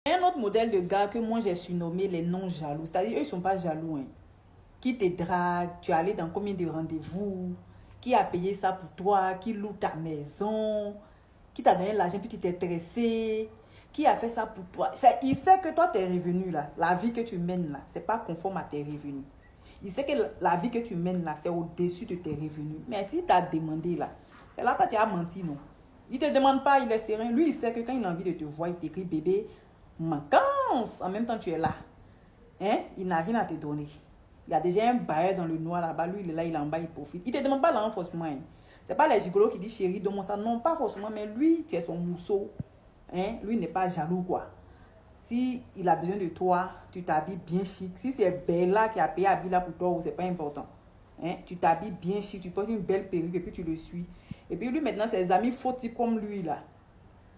Il y a un autre modèle de gars que moi j'ai surnommé les non-jaloux. C'est-à-dire, eux, ils ne sont pas jaloux. Hein. Qui te drague, tu es allé dans combien de rendez-vous, qui a payé ça pour toi, qui loue ta maison, qui t'a donné l'argent puis tu t'es stressé, qui a fait ça pour toi. Il sait que toi, tes revenus, là, la vie que tu mènes, là, ce n'est pas conforme à tes revenus. Il sait que la vie que tu mènes, là, c'est au-dessus de tes revenus. Mais si tu as demandé, là, c'est là que tu as menti, non? Il ne te demande pas, il est serein. Lui, il sait que quand il a envie de te voir, il t'écrit bébé, vacances. En même temps, tu es là. Hein? Il n'a rien à te donner. Il y a déjà un bailleur dans le noir là-bas. Lui, il est là, il est en bas, il profite. Il ne te demande pas l'argent forcément. Hein. Ce n'est pas les gigolos qui disent chérie, donne-moi ça. Non, pas forcément, mais lui, tu es son mousseau. Hein? Lui, n'est pas jaloux, quoi. Si il a besoin de toi, tu t'habilles bien chic. Si c'est Bella qui a payé habit là pour toi, c'est pas important. Hein? Tu t'habilles bien chic, tu portes une belle perruque et puis tu le suis. Et puis lui, maintenant, ses amis faux types comme lui, là,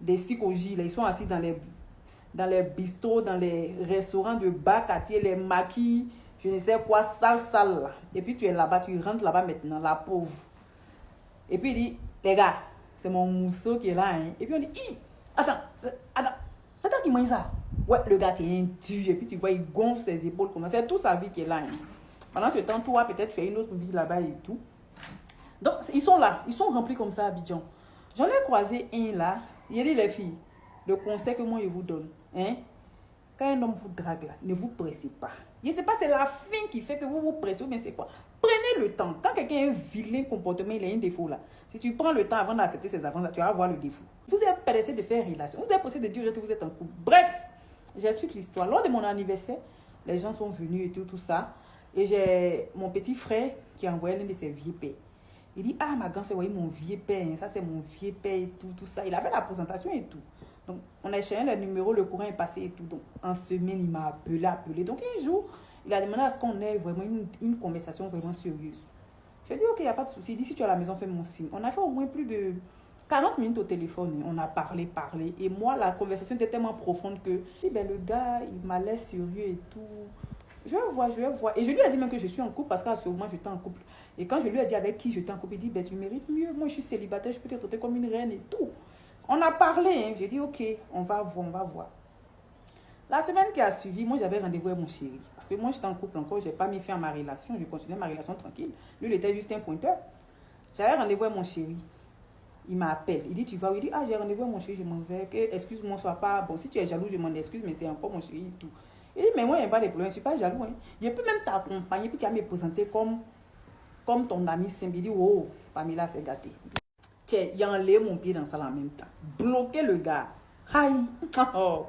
des psychologies, là, ils sont assis dans les bistrots, dans les restaurants de bas quartier, les maquis, je ne sais quoi, sale, là. Et puis tu es là-bas, tu rentres là-bas maintenant, la pauvre. Et puis il dit, les gars, c'est mon mousseau qui est là. Hein. Et puis on dit, attends, c'est toi qui manges ça? Ouais, le gars, t'es un dur. Et puis tu vois, il gonfle ses épaules comme ça. C'est toute sa vie qui est là. Hein. Pendant ce temps, toi, peut-être tu fais une autre vie là-bas et tout. Donc, ils sont là. Ils sont remplis comme ça à Abidjan. J'en ai croisé un là. Il a dit, les filles, le conseil que moi je vous donne, hein, quand un homme vous drague là, ne vous pressez pas. Je ne sais pas, c'est la fin qui fait que vous vous pressez ou bien c'est quoi. Prenez le temps. Quand quelqu'un a un vilain comportement, il a un défaut là. Si tu prends le temps avant d'accepter ses avances, tu vas voir le défaut. Vous êtes pressé de faire relation. Vous êtes pressé de dire que vous êtes en couple. Bref, j'explique l'histoire. Lors de mon anniversaire, les gens sont venus et tout ça. Et j'ai mon petit frère qui a envoyé l'un de ses vieux pères. Il dit, ah, ma grande soeur, voyez mon vieux père, ça c'est mon vieux père et tout ça. Il avait la présentation et tout. Donc, on a échangé les numéros, le courant est passé et tout. Donc, en semaine, il m'a appelé. Donc, un jour, il a demandé à ce qu'on ait vraiment une conversation vraiment sérieuse. J'ai dit, ok, il n'y a pas de souci. Il dit, si tu es à la maison, fais mon signe. On a fait au moins plus de 40 minutes au téléphone. On a parlé. Et moi, la conversation était tellement profonde que, ben, le gars, il m'a l'air sérieux et tout. Je vais voir. Et je lui ai dit même que je suis en couple parce qu'à ce moment, j'étais en couple. Et quand je lui ai dit avec qui j'étais en couple, il dit, ben, tu mérites mieux. Moi, je suis célibataire, je peux te traiter comme une reine et tout. On a parlé, hein. J'ai dit, ok, on va voir. La semaine qui a suivi, moi, j'avais rendez-vous avec mon chéri. Parce que moi, j'étais en couple encore, je n'ai pas mis fin à ma relation. Je continuais ma relation tranquille. Lui, il était juste un pointeur. J'avais rendez-vous avec mon chéri. Il m'appelle. Il dit, tu vas où? Il dit, ah, j'ai rendez-vous avec mon chéri, je m'en vais. Excuse-moi, sois pas... Bon, si tu es jaloux, je m'en excuse, mais c'est encore mon chéri et tout. Il dit, mais moi, il n'y a pas de problème, je ne suis pas jaloux. Hein. Je peux même t'accompagner, puis tu vas me présenter comme ton ami simple. Il dit, oh, Pamela, c'est gâté. Tiens, il a enlevé mon pied dans ça en même temps. Bloquer le gars. Aïe. Oh.